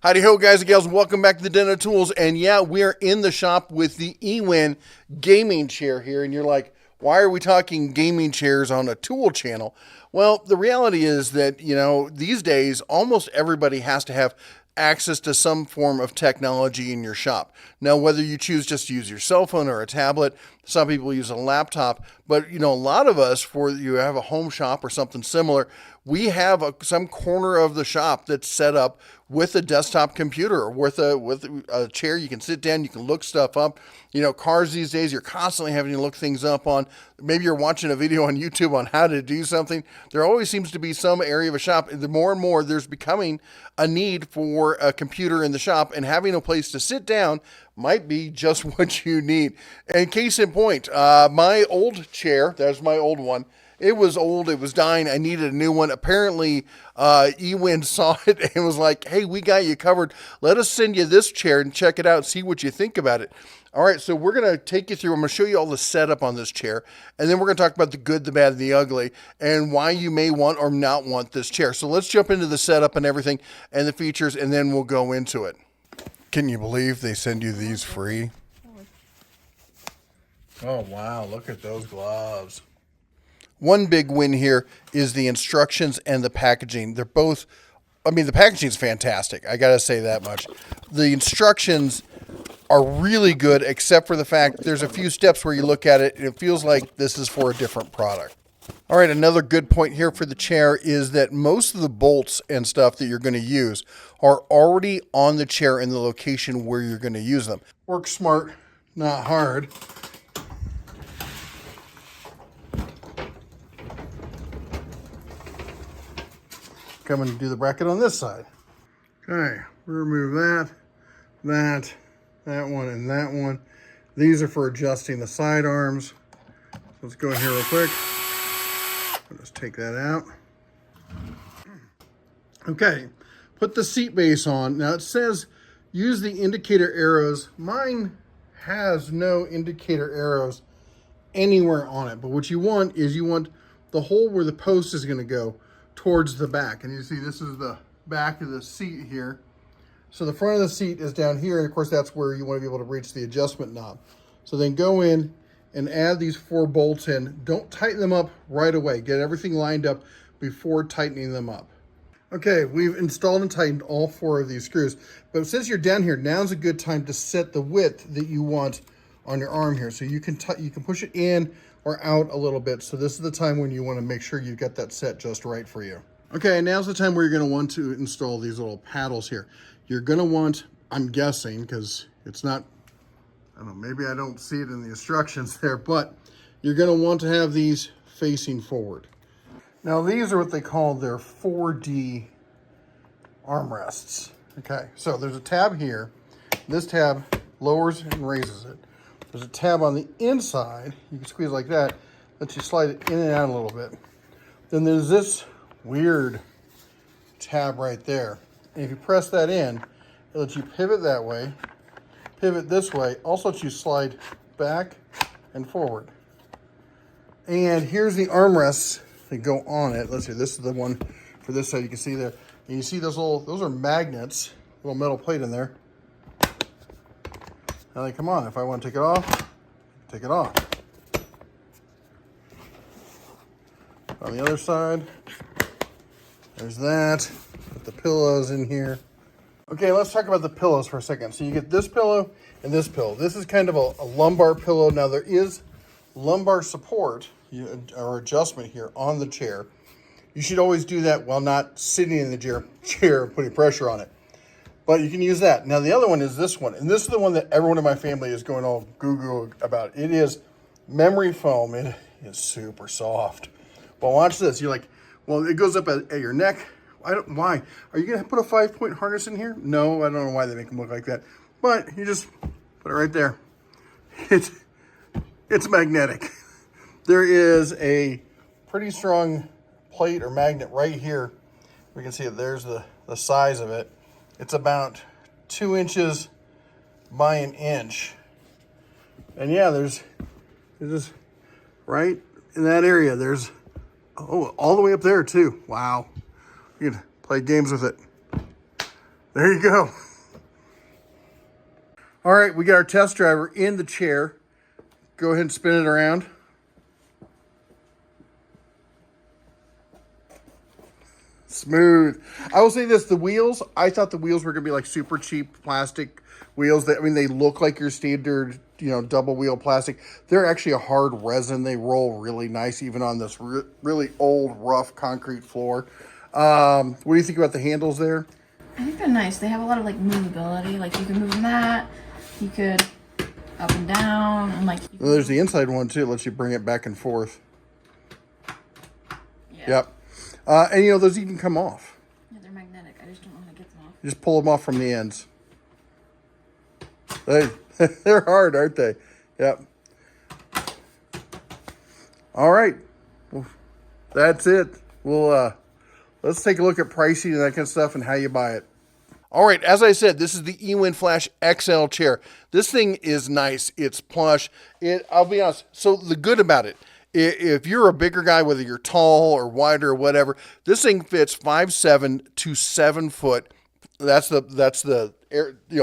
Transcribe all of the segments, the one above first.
Howdy ho, guys and gals, and welcome back to the Den of Tools. And yeah, we're in the shop with the eWin gaming chair here. And you're like, why are we talking gaming chairs on a tool channel? Well, the reality is that, these days, almost everybody has to have access to some form of technology in your shop. Now, whether you choose just to use your cell phone or a tablet, some people use a laptop, but a lot of us, for you have a home shop or something similar, we have some corner of the shop that's set up with a desktop computer or with a chair. You can sit down, you can look stuff up. Cars these days, you're constantly having to look things up on. Maybe you're watching a video on YouTube on how to do something. There always seems to be some area of a shop. The more and more there's becoming a need for a computer in the shop, and having a place to sit down might be just what you need. And case in point, my old chair, there's my old one. It was old. It was dying. I needed a new one. Apparently, eWin saw it and was like, hey, we got you covered. Let us send you this chair and check it out and see what you think about it. All right, so we're going to take you through. I'm going to show you all the setup on this chair, and then we're going to talk about the good, the bad, and the ugly, and why you may want or not want this chair. So let's jump into the setup and everything and the features, and then we'll go into it. Can you believe they send you these free? Oh, wow. Look at those gloves. One big win here is the instructions and the packaging. They're both, the packaging is fantastic. I got to say that much. The instructions are really good, except for the fact there's a few steps where you look at it and it feels like this is for a different product. All right, another good point here for the chair is that most of the bolts and stuff that you're going to use are already on the chair in the location where you're going to use them. Work smart, not hard. Come and do the bracket on this side. Okay, remove that one, and that one. These are for adjusting the side arms. Let's go in here real quick. Let's take that out. Okay, put the seat base on. Now it says use the indicator arrows. Mine has no indicator arrows anywhere on it, but what you want is the hole where the post is going to go towards the back. And you see this is the back of the seat here. So the front of the seat is down here, and of course that's where you want to be able to reach the adjustment knob. So then go in and add these 4 bolts in. Don't tighten them up right away. Get everything lined up before tightening them up. Okay, we've installed and tightened all 4 of these screws, but since you're down here, now's a good time to set the width that you want on your arm here. So you can push it in or out a little bit. So this is the time when you want to make sure you've got that set just right for you. Okay, now's the time where you're going to want to install these little paddles here. You're going to want, I'm guessing, because it's not, I don't know, maybe I don't see it in the instructions there, but you're going to want to have these facing forward. Now these are what they call their 4D armrests. Okay, so there's a tab here. This tab lowers and raises it. There's a tab on the inside. You can squeeze like that. Lets you slide it in and out a little bit. Then there's this weird tab right there. And if you press that in, it lets you pivot that way, pivot this way. Also lets you slide back and forward. And here's the armrests that go on it. Let's see, this is the one for this side. You can see there. And you see those are magnets, little metal plate in there. Now they come on. If I want to take it off, take it off. On the other side, there's that. Put the pillows in here. Okay, let's talk about the pillows for a second. So you get this pillow and this pillow. This is kind of a lumbar pillow. Now there is lumbar support or adjustment here on the chair. You should always do that while not sitting in the chair and putting pressure on it. But you can use that. Now the other one is this one. And this is the one that everyone in my family is going all goo-goo about. It is memory foam. It is super soft. Well, watch this. You're like, well, it goes up at your neck. Why? Are you going to put a 5-point harness in here? No, I don't know why they make them look like that. But you just put it right there. It's magnetic. There is a pretty strong plate or magnet right here. We can see it. There's the size of it. It's about 2 inches by an inch. And yeah, there's just right in that area. There's, all the way up there too. Wow. You can play games with it. There you go. All right, we got our test driver in the chair. Go ahead and spin it around. Smooth. I will say this, the wheels, I thought the wheels were going to be like super cheap plastic wheels. That, I mean, they look like your standard, double wheel plastic. They're actually a hard resin. They roll really nice, even on this really old, rough concrete floor. What do you think about the handles there? I think they're nice. They have a lot of like movability. Like you can move that. You could up and down. And like. Well, there's the inside one too. It lets you bring it back and forth. Yeah. Yep. And those even come off. Yeah, they're magnetic. I just don't know how to get them off. You just pull them off from the ends. They're hard, aren't they? Yep. All right. Well, that's it. We'll let's take a look at pricing and that kind of stuff and how you buy it. All right, as I said, this is the eWin Flash XL chair. This thing is nice. It's plush. I'll be honest. So the good about it, if you're a bigger guy, whether you're tall or wider or whatever, this thing fits 5'7" to 7 foot. That's the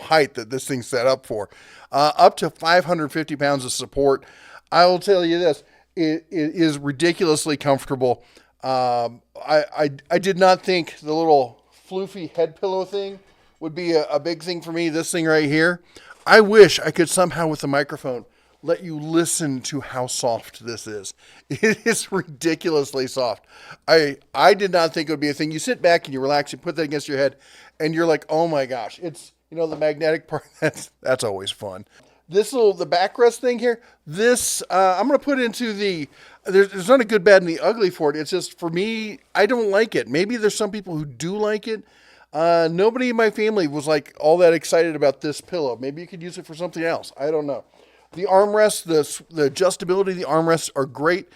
height that this thing's set up for. Up to 550 pounds of support. I will tell you this: it is ridiculously comfortable. I did not think the little floofy head pillow thing would be a big thing for me. This thing right here, I wish I could somehow with the microphone let you listen to how soft this is. It is ridiculously soft. I did not think it would be a thing. You sit back and you relax, you put that against your head, and you're like, oh my gosh, it's, the magnetic part, that's always fun. The backrest thing here, this, I'm going to put into there's not a good, bad, and the ugly for it. It's just, for me, I don't like it. Maybe there's some people who do like it. Nobody in my family was like all that excited about this pillow. Maybe you could use it for something else. I don't know. The armrests, the adjustability of the armrests are great.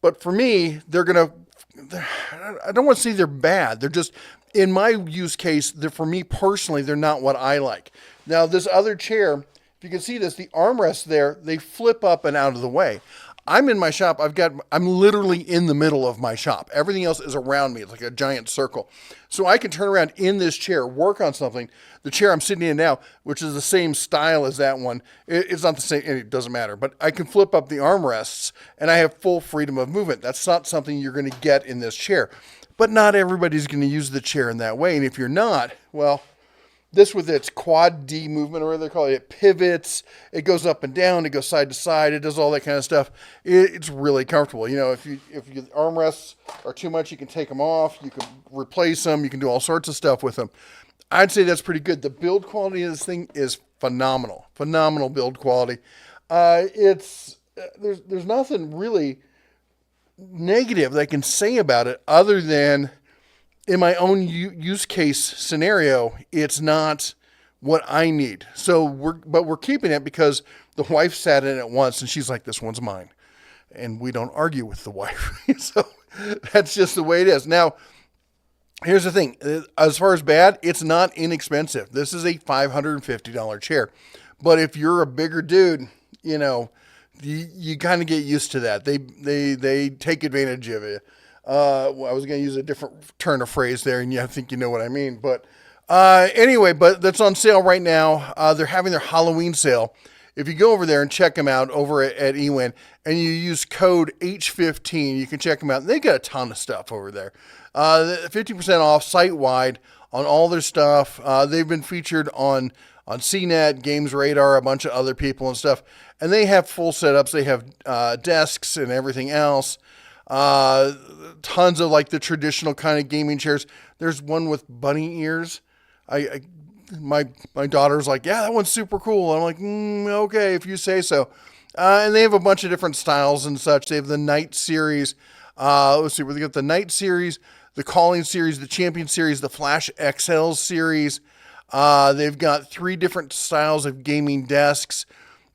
But for me, I don't want to say they're bad. They're just, in my use case, for me personally, they're not what I like. Now, this other chair, if you can see this, the armrests there, they flip up and out of the way. I'm in my shop. I'm literally in the middle of my shop. Everything else is around me. It's like a giant circle. So I can turn around in this chair, work on something. The chair I'm sitting in now, which is the same style as that one, it's not the same, and it doesn't matter, but I can flip up the armrests and I have full freedom of movement. That's not something you're going to get in this chair. But not everybody's going to use the chair in that way. And if you're not, well, this with its quad D movement, or whatever they call it, it pivots, it goes up and down, it goes side to side, it does all that kind of stuff. It's really comfortable. If your armrests are too much, you can take them off, you can replace them, you can do all sorts of stuff with them. I'd say that's pretty good. The build quality of this thing is phenomenal. Phenomenal build quality. There's nothing really negative that I can say about it other than, in my own use case scenario, it's not what I need. So we're keeping it because the wife sat in it once and she's like, this one's mine. And we don't argue with the wife. So that's just the way it is. Now, here's the thing. As far as bad, it's not inexpensive. This is a $550 chair. But if you're a bigger dude, you kind of get used to that. They take advantage of it. I was going to use a different turn of phrase there, and I think you know what I mean. But anyway, that's on sale right now. They're having their Halloween sale. If you go over there and check them out over at eWin, and you use code H15, you can check them out. They got a ton of stuff over there. 50% off site-wide on all their stuff. They've been featured on CNET, Games Radar, a bunch of other people and stuff. And they have full setups. They have desks and everything else. Tons of like the traditional kind of gaming chairs. There's one with bunny ears. My daughter's like, yeah, that one's super cool. I'm like, okay, if you say so. And they have a bunch of different styles and such. They have the Night series. Let's see, they got the Night series, the Calling series, the Champion series, the Flash XL series. They've got 3 different styles of gaming desks.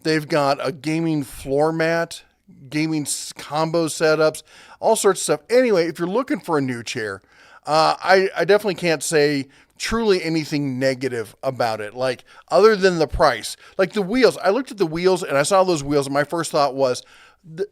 They've got a gaming floor mat, gaming combo setups, all sorts of stuff. Anyway, if you're looking for a new chair, I definitely can't say truly anything negative about it. Like, other than the price, like the wheels, I looked at the wheels and I saw those wheels, and my first thought was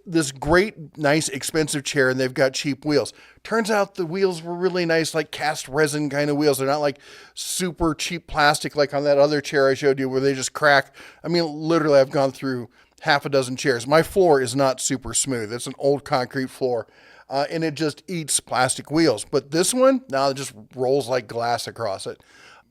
this great, nice, expensive chair, and they've got cheap wheels. Turns out the wheels were really nice, like cast resin kind of wheels. They're not like super cheap plastic like on that other chair I showed you where they just crack. I mean, literally, I've gone through half a dozen chairs. My floor is not super smooth. It's an old concrete floor. And it just eats plastic wheels. But this one, now it just rolls like glass across it.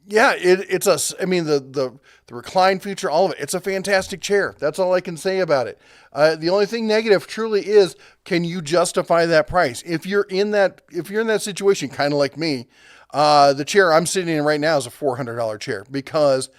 Yeah, the recline feature, all of it, it's a fantastic chair. That's all I can say about it. The only thing negative truly is, can you justify that price? If you're in that situation, kind of like me, the chair I'm sitting in right now is a $400 chair because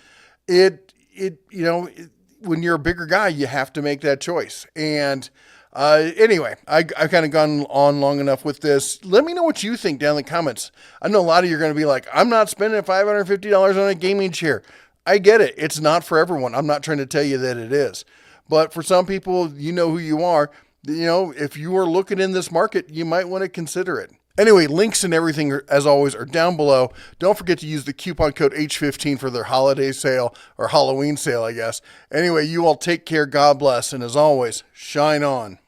when you're a bigger guy, you have to make that choice. And anyway, I've kind of gone on long enough with this. Let me know what you think down in the comments. I know a lot of you are going to be like, I'm not spending $550 on a gaming chair. I get it. It's not for everyone. I'm not trying to tell you that it is. But for some people, you know who you are. If you are looking in this market, you might want to consider it. Anyway, links and everything, as always, are down below. Don't forget to use the coupon code H15 for their holiday sale, or Halloween sale, I guess. Anyway, you all take care, God bless, and as always, shine on.